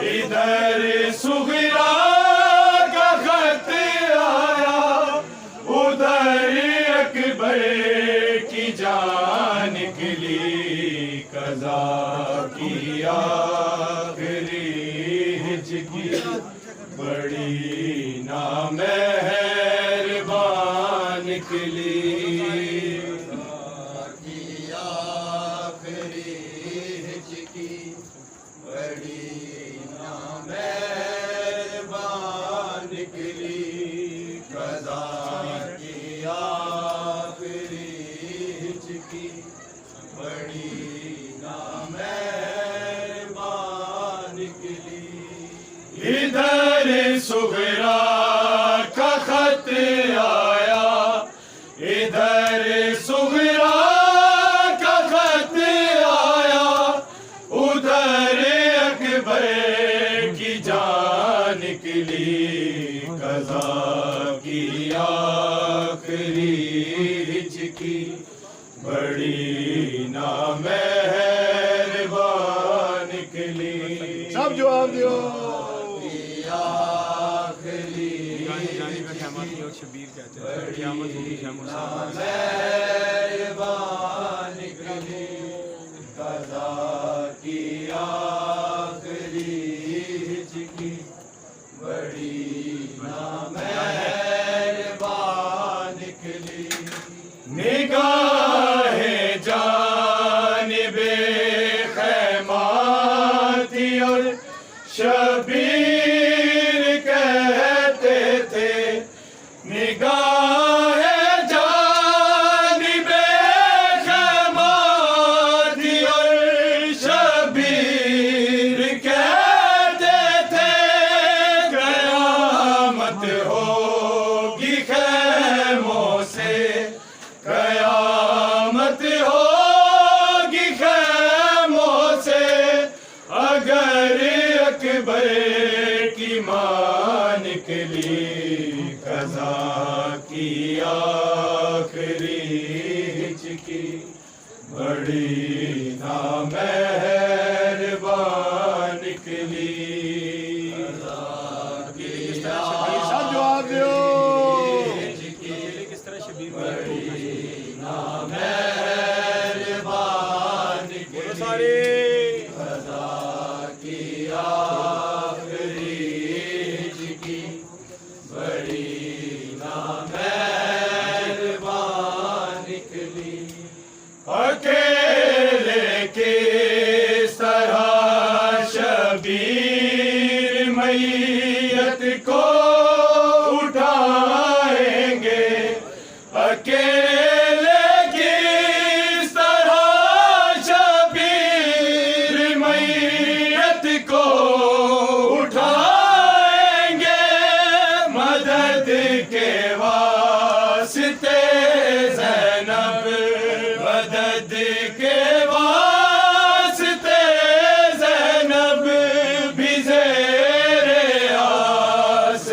इधर सुगरा का खत आया, उधर अकबर की जान निकली, कज़ा की आखिरी हिजकी बड़ी नामेहरबान निकली। इधर सुगरा का खत आया, इधर सुगरा का खत आया, उधर अकबर की जान निकली, कज़ा की आखिरी हिजकी बड़ी नामेहरबान निकली। सब जवाब दियो। शबीर कहते हैं क़यामत होगी मेहरबान निकली, कज़ा की आखिरी हिजकी बड़ी नामेहरबान निकली। निगाहे जानिबे ख़ैमा थी और शबीर कहते थे, निगाहे जानिबे ख़ैमा थी और शबीर कहते थे, क़यामत होगी ख़ैमों से, क़यामत होगी ख़ैमों से, अगर अकबर की मां निकली, कज़ा की आखिरी हिजकी बड़ी नामेहरबान निकली। सब जवाब दियो। किस तरह शबीर नामेहरबान निकली, सारे कज़ा की आखिरी हिजकी बड़ी नामेहरबान निकली। अकेले किस तरह शबीर मैयत को उठाएंगे, अकेले किस तरह शबीर मैयत को उठाएंगे, मदद के वास्ते ज़ैनब, मदद के वास्ते ज़ैनब भी ज़ेरे आस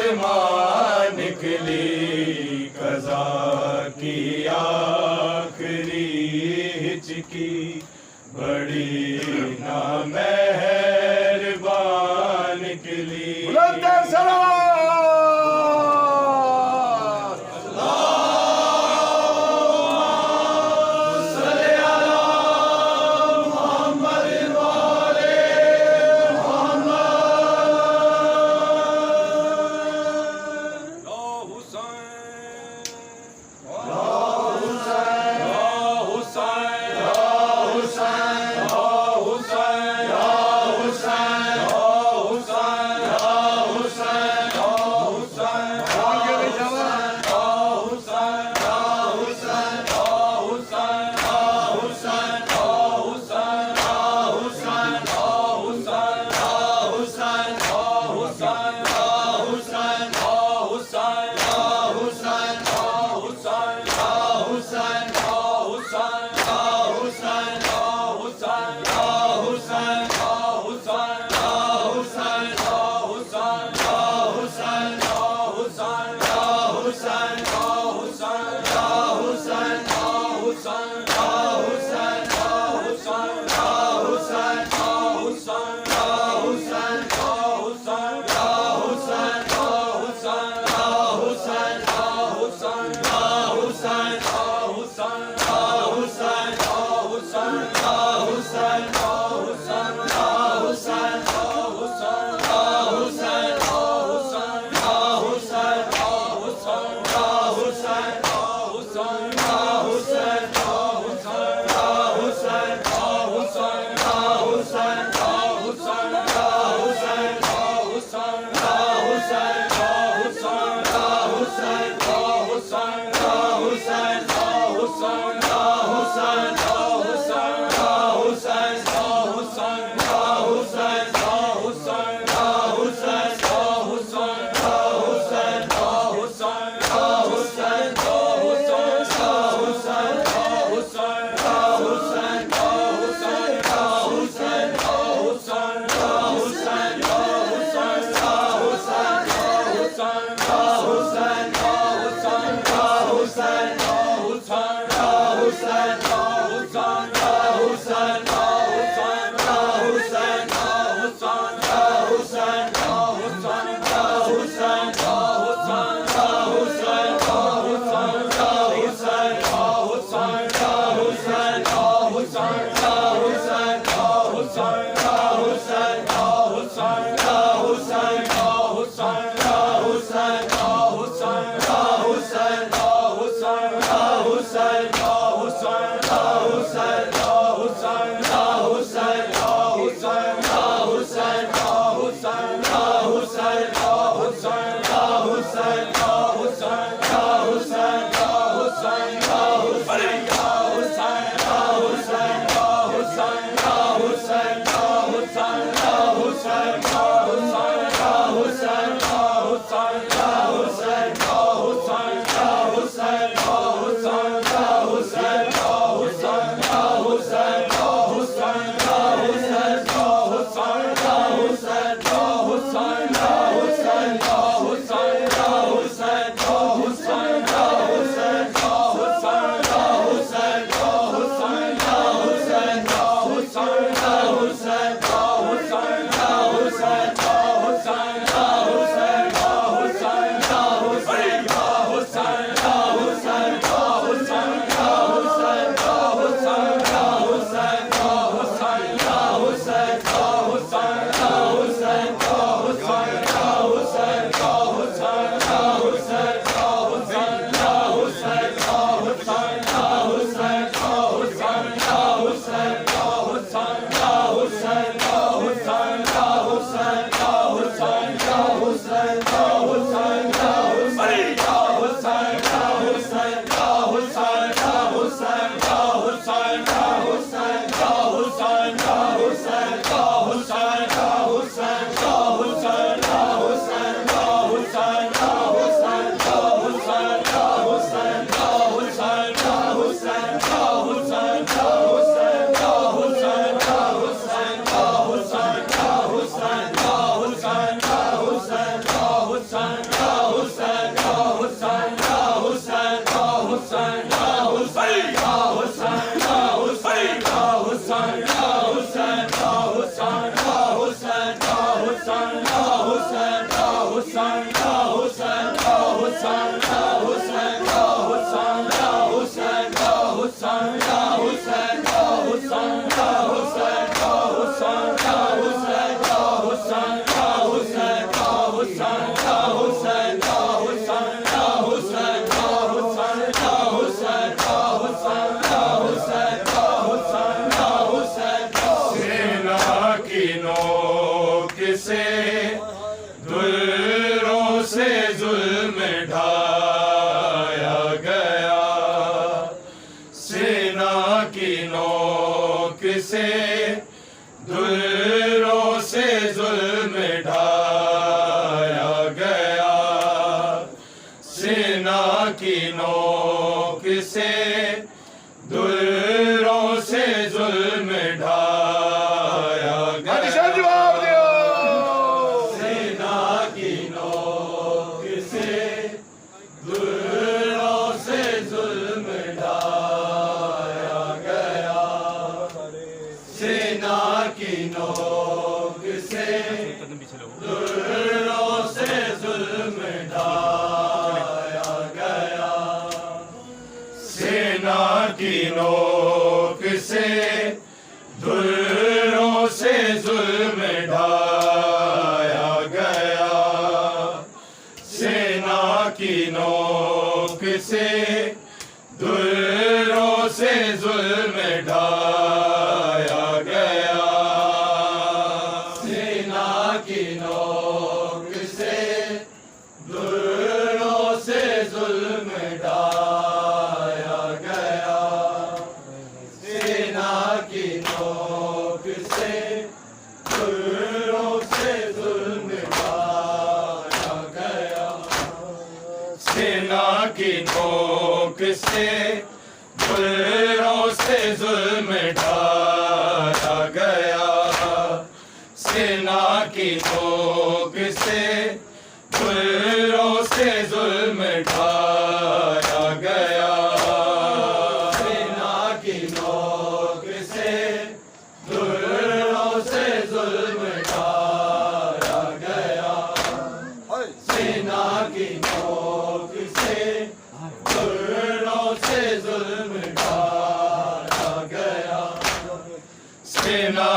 सेना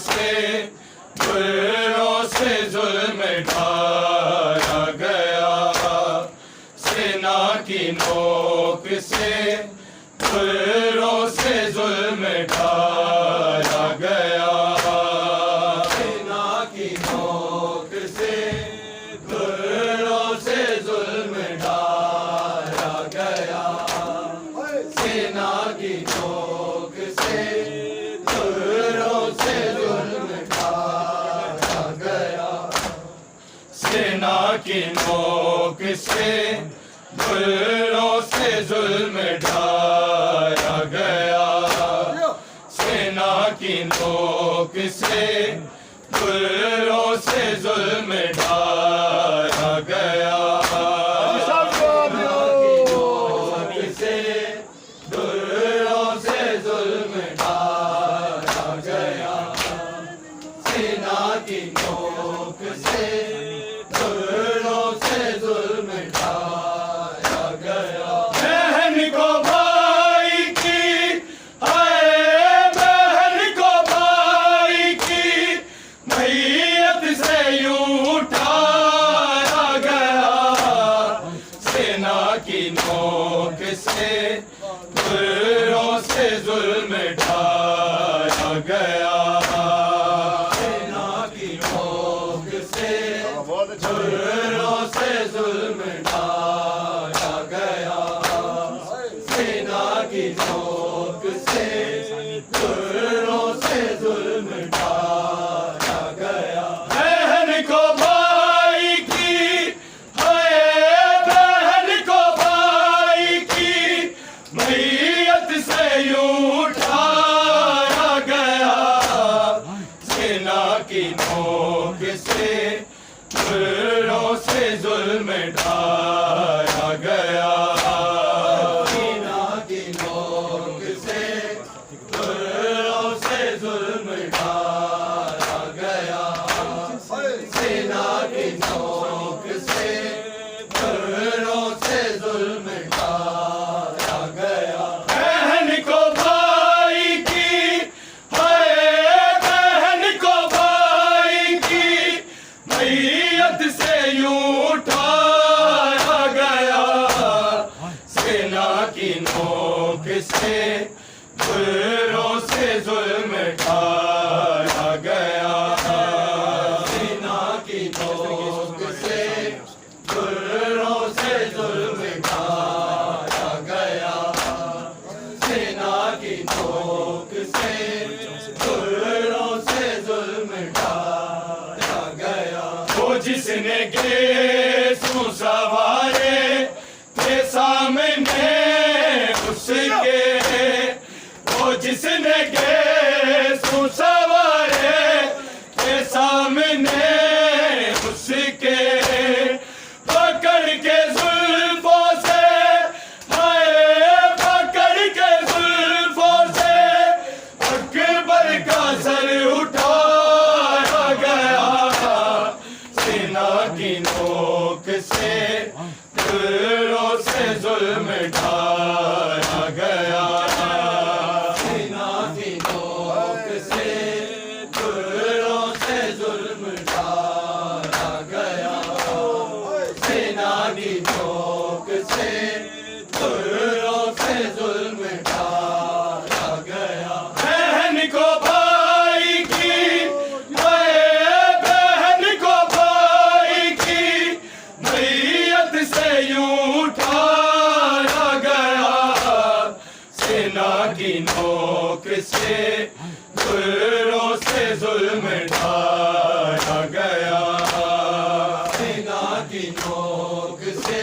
से गुर्रों से जुल्म ढाया गया, सेना की नोक से गुर्रों से जुल्म ढाया गया, सेना की नोक से गुर्रों से जुल्म ढाया गया, सेना की नोक से गुर्रों से जुल्म ढाया गया, सेना की नोक से गुर्रों से जुल्म ढाया गया, सेना की नोक से गुर्रों से जुल्म ढाया गया, सब जवाब दो। से गुर्रों से जुल्म ढाया गया, सेना की नोक से गुर्रों से जुल्म ढाया गया। बहन को भाई की, हाय बहन को भाई की मैयत से यूं उठाया गया, सेना की नोक से गुर्रों से जुल्म ढाया गया, सेना की नोक से बहुत अच्छा। गुर्रों से जुल्म ढाया गया, सेना की नोक से गुर्रों से जुल्म ढाया गया। बहन को भाई की, हाय बहन को भाई की मैयत से यूं उठाया गया, सेना की नोक से गुर्रों से जुल्म ढाया गया, सेना की नोक से गुर्रों से जुल्म ढाया गया, सेना की नोक से गुर्रों से जुल्म ढाया गया। बहन को भाई की, हाय बहन को भाई की मैयत से यूं उठाया गया, सेना की नोक से गुर्रों से जुल्म ढाया गया, सेना की नोक से गुर्रों से जुल्म ढाया गया, सेना की नोक से गुर्रों से जुल्म ढाया गया। वो जिसने गेसू सवारे थे सामने उसके, वो जिसने गेसू सवारे थे सामने उसके, पकड़ के जुल्फों से, हाय पकड़ के जुल्फों से अकबर का सर उठाया गया, सेना की नोक से गुर्रों से जुल्म ढाया गया, सेना की नोक से गुर्रों से जुल्म ढाया गया, सेना की नोक से गुर्रों से जुल्म ढाया गया। बहन को भाई की, हाय बहन को भाई की मैयत से यूं उठाया गया, सेना की नोक से गुर्रों से जुल्म ढाया गया, सेना की नोक से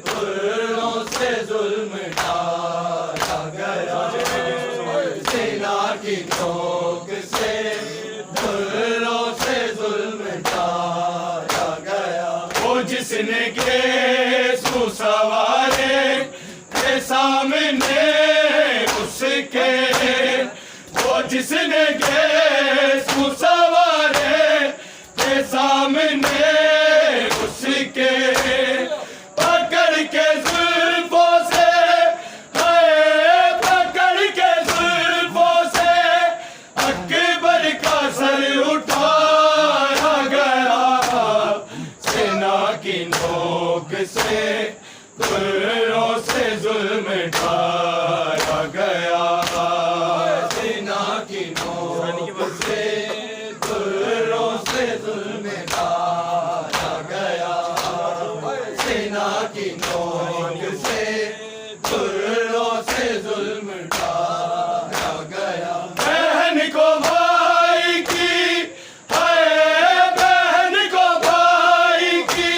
गुर्रों से जुल्म ढाया गया, सेना की नोक से गुर्रों से जुल्म ढाया गया। वो जिसने गेसू सवारे थे सामने उसके, वो जिसने गेसू सवारे थे सामने उसके, पकड़ के जुल्फों से, हाय पकड़ के जुल्फों से अकबर का ढाया गया, सेना की नोक से दुर्रों से जुल्म ढाया गया, सेना की नोक से दुर्रों से जुल्म ढाया गया। बहन को भाई की है, बहन को भाई की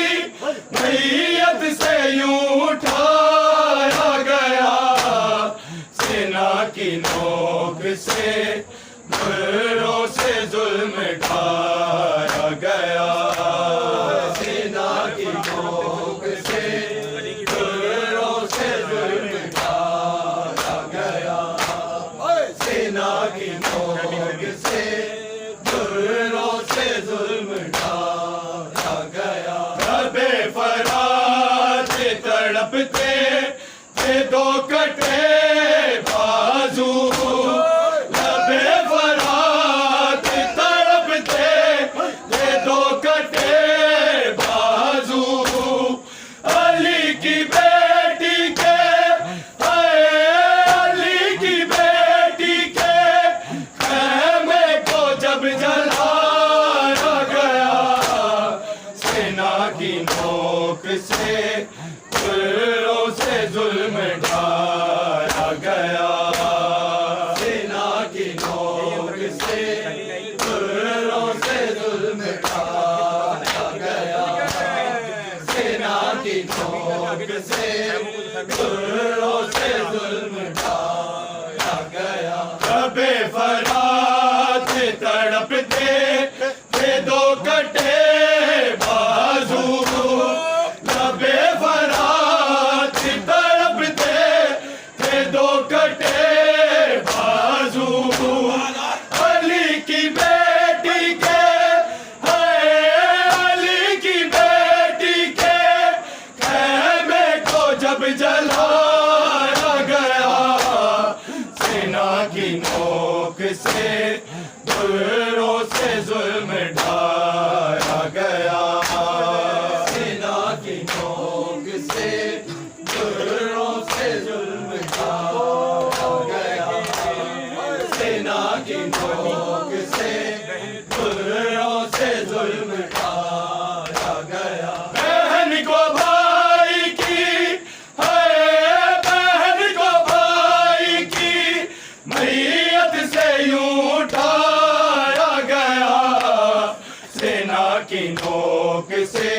मैयत से यूं उठाया गया, सेना की नोक से दुर्रों से जुल्म ढाया गया, सेना की नोक से दुर्रों से जुल्म ढाया गया, सेना की नोक से दुर्रों से जुल्म ढाया गया। बेफराज तड़पते थे दो कटे बाजू, बेफराज तड़पते थे दो कटे बाजू, अली की बेटी के, अली की बेटी के खेमे को जब जलाया गया, सेना की नोक से दुर्रों से जुल्म ढाया गया, सेना की नोक से दुर्रों से जुल्म ढाया गया, सेना की नोक से दुर्रों से जुल्म ढाया गया। बेफराज तड़पते थे दो कटे बाजू, बेफराज तड़पते थे दो कटे बाजू, अली की बेटी के, अली की बेटी के खेमे को जब जलाया गया, सेना की नोक से दुर्रों से जुल्म ढाया गया, सेना की नोक से दुर्रों से जुल्म ढाया गया, सेना की नोक से दुर्रों से जुल्म ढाया गया। बहन को भाई की है, बहन को भाई की मैयत से यूं उठाया गया, सेना की नोक से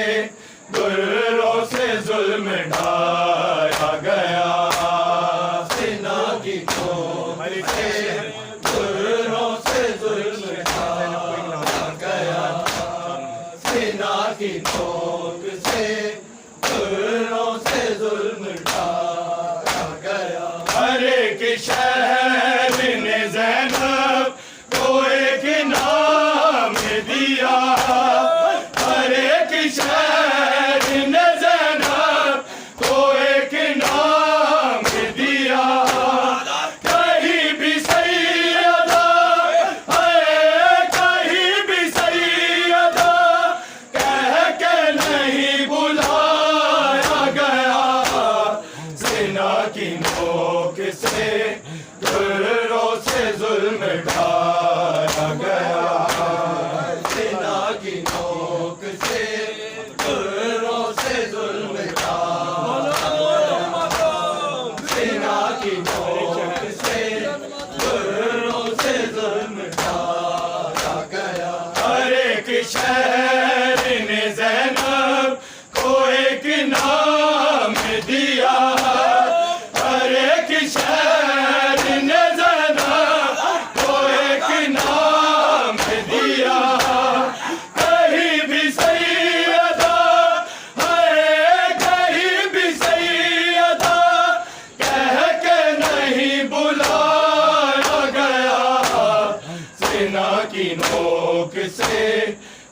दुर्रों से जुल्म ढाया गया, सेना की नोक से दुर्रों से जुल्म ढाया गया, सेना की नोक से दुर्रों से जुल्म ढाया गया। हर एक शहर ने ज़ैनब को एक नाम दिया, हर एक शहर ने ज़ैनब को एक नाम दिया, कहीं भी सैयदा है, कहीं भी सैयदा कह के नहीं बुलाया गया, सेना की नोक से दुर्रों से जुल्म ढाया गया, सेना की नोक से दुर्रों से जुल्म ढाया, सेना की नोक से दुर्रों से जुल्म ढाया गया। हर एक शहर ने ज़ैनब को एक नाम दिया, हर एक शहर ने ज़ैनब को एक नाम दिया, कहीं भी सैयदा है, कहीं भी सैयदा कह के नहीं बुलाया गया, सेना की नोक से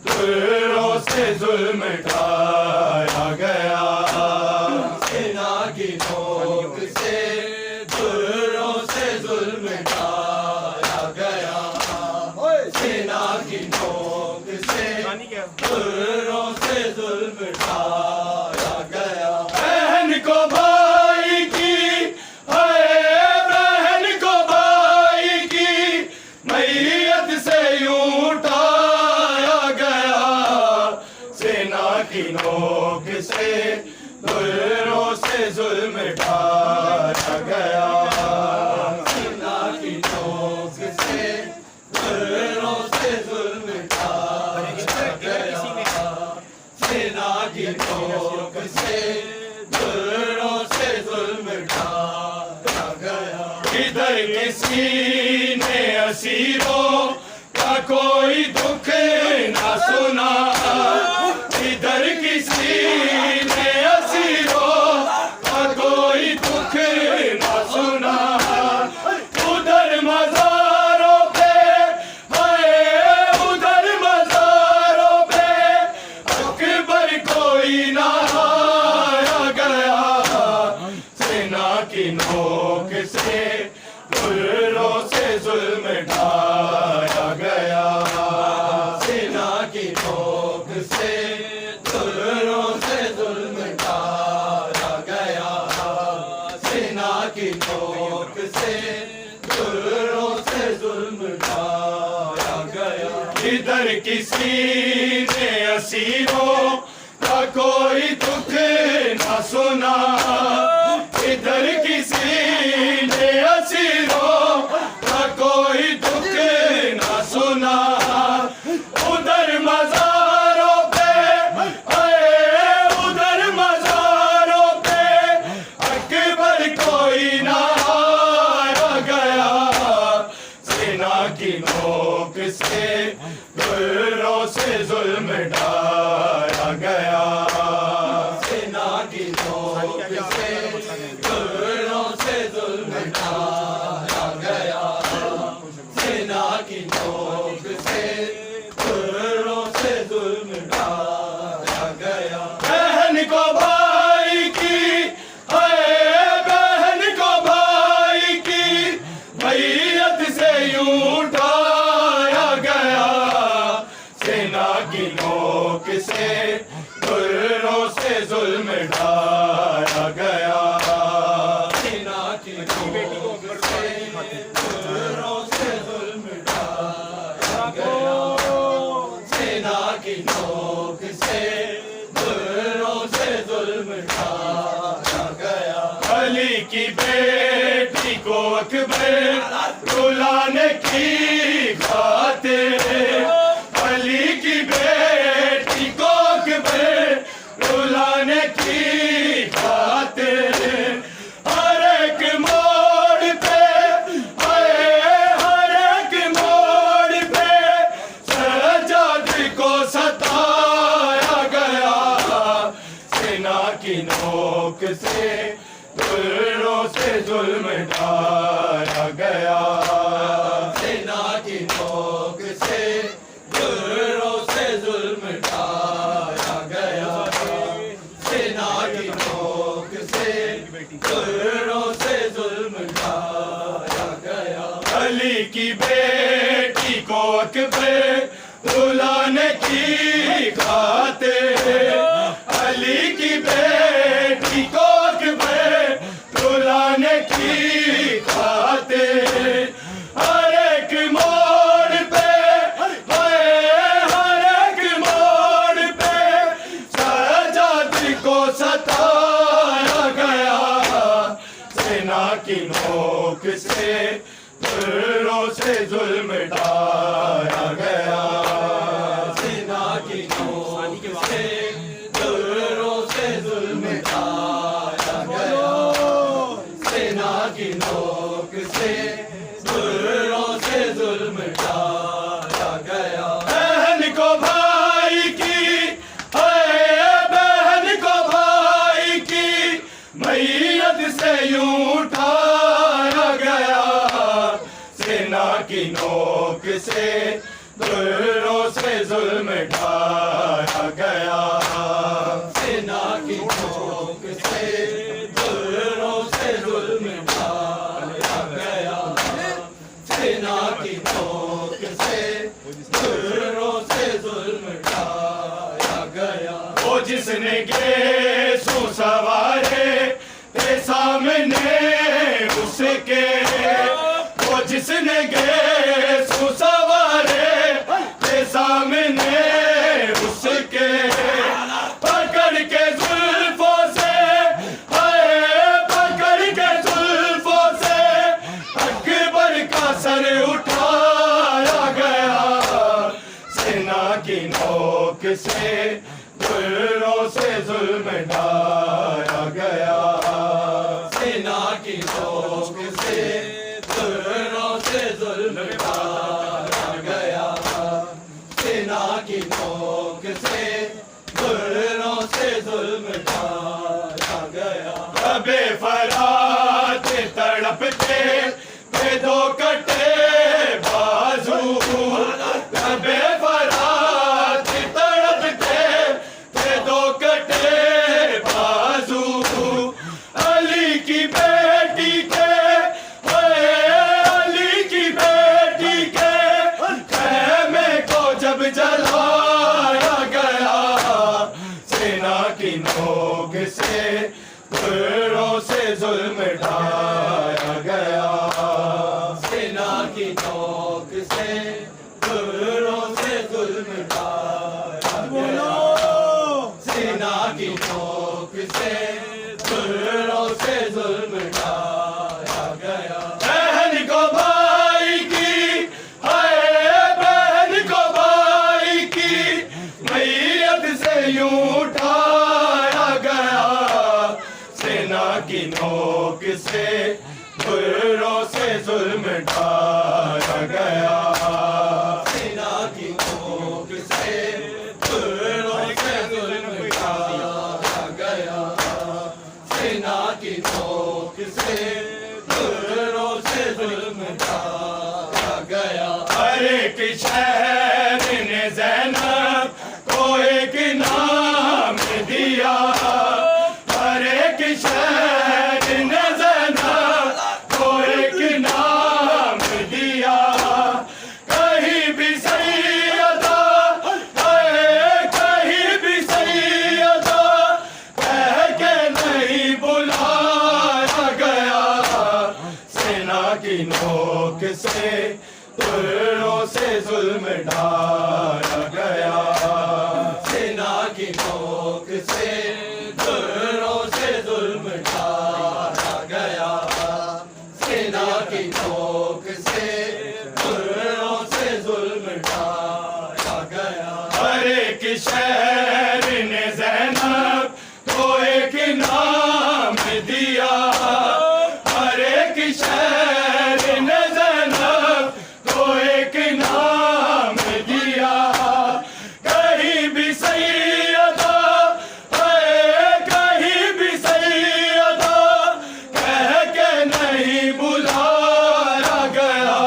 दुर्रों से जुल्म ढाया गया, सेना की नोक से दुर्रों से जुल्म ढाया गया, सेना की नोक से दुर्रों से जुल्म ढाया गया। बहन को भाई की है, जुल्म ढाया गया सीना की नोक से दुर्रों से जुल्म ढाया गया सीना की नोक से दुर्रों से जुल्म ढाया गया इधर किसी ने असीरों का कोई दुख ना सुना इधर किसी ने असीरों का कोई दुख ना सुना उधर मज़ारों पे हाय उधर मज़ारों पे अकबर कोई ना आया गया सेना की नोक से दुर्रों से जुल्म ढाया गया सेना की नोक से दुर्रों से जुल्म ढाया गया सेना की नोक से दुर्रों से जुल्म ढाया गया इधर किसी ने असीरों का कोई दुख ना सुना इधर किसी ने असीरों का कोई दुख ना सुना उधर मज़ारों पे उधर मज़ारों पे अकबर कोई ना आया गया सेना की नोक से दुर्रों से जुल्म ढाया गया सेना की नोक से दुर्रों से जुल्म ढाया गया सेना की नोक से दुर्रों से जुल्म ढाया गया बहन को भाई की बहन को भाई की मैयत से यूं उठाया गया सेना की नोक से दुर्रों से जुल्म ढाया गया सेना की नोक से दुर्रों से जुल्म ढाया गया सेना की नोक से दुर्रों से जुल्म ढाया गया अली की बेटी को अकबर रुलाने की खातिर अली की बेटी को अकबर रुलाने की खातिर हर एक मोड़ पे हर एक मोड़ पे सजाद को सताया गया सेना की नोक से दुर्रों से जुल्म ढाया गया सेना की नोक से दुर्रों से जुल्म ढाया गया सेना की नोक से दुर्रों से जुल्म ढाया गया अली की बेटी को अकबर रुलाने की खातिर अली की बेटी को अकबर रुलाने की खातिर हर एक मोड़ पे हर एक मोड़ पे सजाद को सताया गया सेना की नोक से दुर्रों से जुल्म ढाया गया सेना की नोक से दुर्रों से जुल्म ढाया गया सेना की नोक से दुर्रों से जुल्म ढाया गया बहन को भाई की बहन को भाई की मैयत से यूं उठाया गया सेना की नोक से दुर्रों से जुल्म ढाया गया सेना की नोक से दुर्रों से जुल्म ढाया गया सेना की नोक से दुर्रों से जुल्म ढाया गया वो जिसने गेसू सवारे थे सामने उसके वो जिसने गेसू सवारे थे सामने उसके पकड़ के जुल्फों से हाय उठाया गया, सेना की नोक से दुर्रों से जुल्म ढाया गया, सेना की नोक से दुर्रों से जुल्म ढाया गया, सेना की नोक से दुर्रों से जुल्म ढाया गया। बेफरात तड़पते थे दो कटे बाजू, बेफरात तड़पते थे दो कटे बाजू, अली की बेटी के, अली की बेटी के खेमे को जब जलाया गया, सेना की नोक से दुर्रों से जुल्म ढाया गया, सेना की नोक से दुर्रों से जुल्म ढाया गया, सेना की नोक से दुर्रों से जुल्म ढाया गया। बहन को भाई की, हाय बहन को भाई की मैयत से यूं उठाया गया, सेना की नोक से दुर्रों से जुल्म ढाया गया, सेना की नोक से दुर्रों से जुल्म ढाया गया, सेना की नोक से दुर्रों से जुल्म ढाया गया। हर एक शहर ने ज़ैनब को एक नाम दिया, हर एक शहर ने ज़ैनब को एक नाम दिया, कहीं भी सैयदा, कहीं भी सैयदा कह के नहीं बुलाया गया, सेना की नोक से दुर्रों से जुल्म ढाया गया, सेना की नोक से दुर्रों से जुल्म ढाया गया, सेना की नोक से दुर्रों से जुल्म ढाया गया। हर एक शहर ने ज़ैनब को एक नाम दिया, हर एक शहर ने ज़ैनब को एक नाम दिया, कहीं भी सैयदा, कहीं भी सैयदा कह के नहीं बुलाया गया,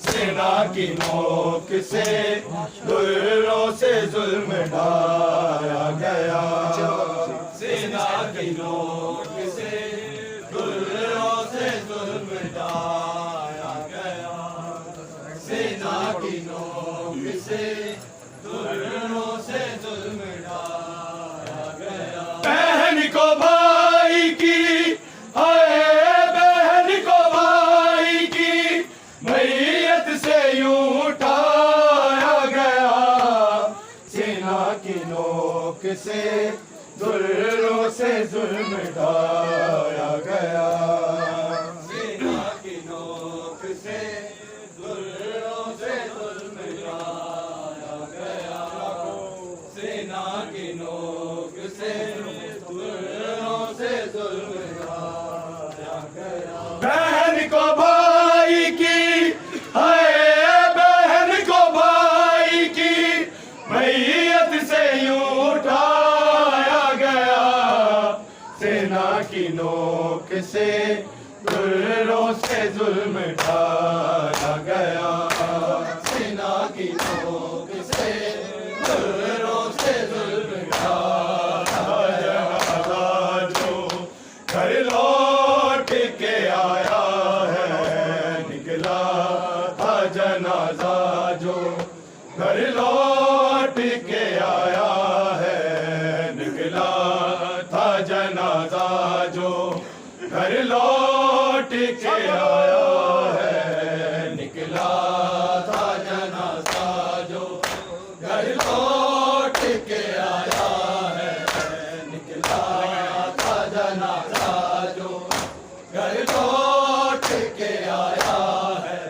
सेना की नोक से दुर्रों से जुल्म ढाया गया, सेना की नोक से दुर्रों से जुल्म ढाया गया, सेना की नोक से दुर्रों से जुल्म ढाया गया। बहन को भाई की, हाय बहन को भाई की मैयत से यूं उठाया गया, सेना की नोक से दुर्रों से जुल्म ढाया गया, सेना की नोक से दुर्रों से जुल्म ढाया गया, सेना की नोक से दुर्रों से जुल्म ढाया गया। बहन को भाई की, हाय बहन को भाई की मैयत से यूं उठाया गया, सेना की नोक से दुर्रों से जुल्म ढाया गया, सेना की नोक से दुर्रों से जुल्म ढाया गया। जो घर लौट के आया है, निकला था जनाजा, जो घर लौट के आया है, निकला था जनाजा, जो घर लौट के आया है, निकला था जनाजा, जो घर लौट के आया है, निकला था जनाजा, जो घर लौट के आया है,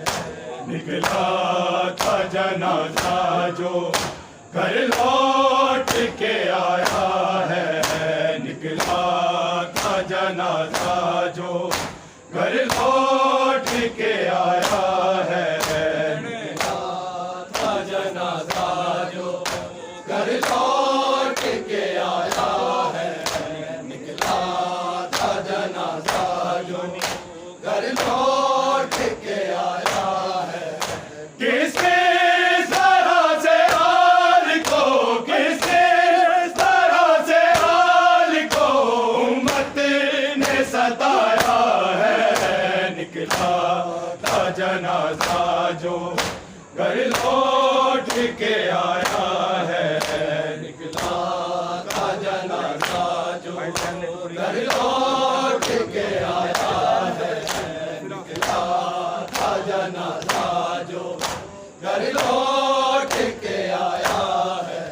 निकला था जनाजा जो घर लौट के आया है, निकला था जनाजा जो घर लौट के आया है, निकला था जनाजा जो घर लौट के आया है, निकला था जनाजा जो घर लौट के आया है। किसने तरह से हाल को, किसने तरह से हाल को उम्मत ने सताया है, निकला था जनाजा जो घर लौट के आया है, निकला था जनाजा जो घर लौट के आया है, निकला था जनाजा जो घर लौट के आया है।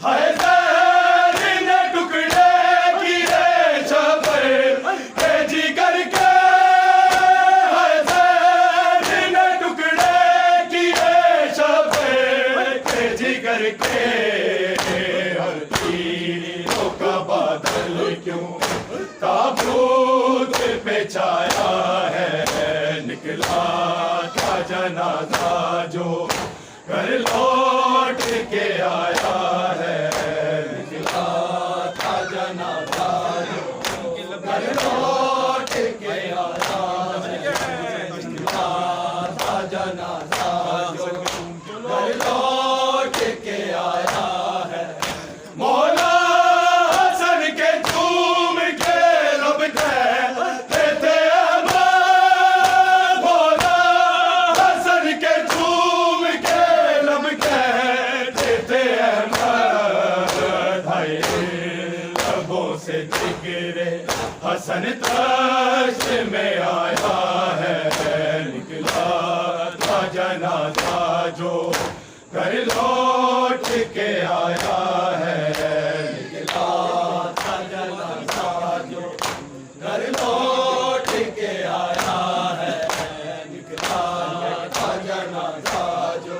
हाय ज़हर ने टुकड़े किए शबर के जिगर के, हाय ज़हर ने टुकड़े किए शबर के जिगर के, हर तीरों का बादल क्यों ताबूत पे छाया है, निकला था जनाजा जो घर लौट के आया है, निकला था जनाजा जो घर लौट के आया है, निकला था जनाजा जो घर लौट के आया है। मौला हसन के झूम के लब थे अहमद, मौला हसन के झूम के लब थे अहमद, हाय लबों से जिगरे हसन तश में आया है, निकला था जनाजा जो घर लौट के आया है, निकला था जनाजा जो घर लौट के आया है, निकला था जनाजा जो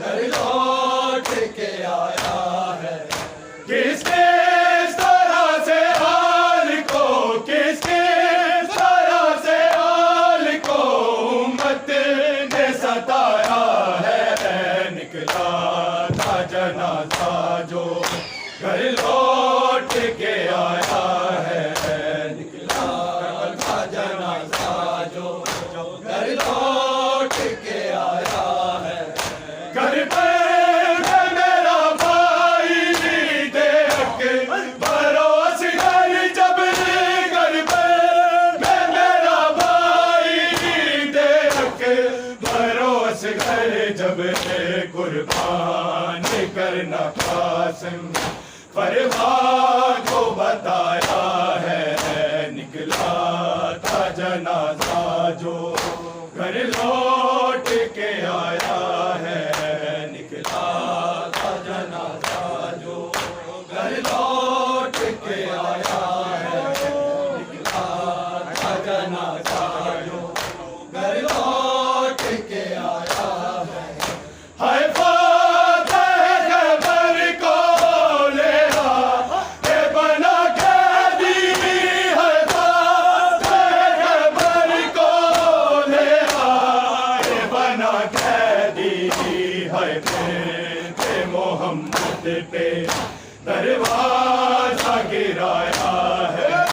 घर लौट के आया है। किसने तरह से हाल को, किसने तरह से हाल को उम्मत ने सताया है, निकला था जनाजा जो घर लौट के आया है, निकला था जनाजा जो घर लौट के आया है। घर पर मेरा भाई देख भरोस घर जब, घर पर मेरा भाई देख भरोस घर जब, कुर्बान करना कासिम परवाह को बताया है, निकला था जनाजा जो घर लौट के आया है, निकला था जनाजा जो घर लौट के आया है, निकला था जनाजा जो घर लौट के आया है। हाय फातह खबर को ले आ के बना कैदी, हाय फातह खबर को ले आ के बना कैदी, हाय पे मोहम्मद पे दरवाज़ा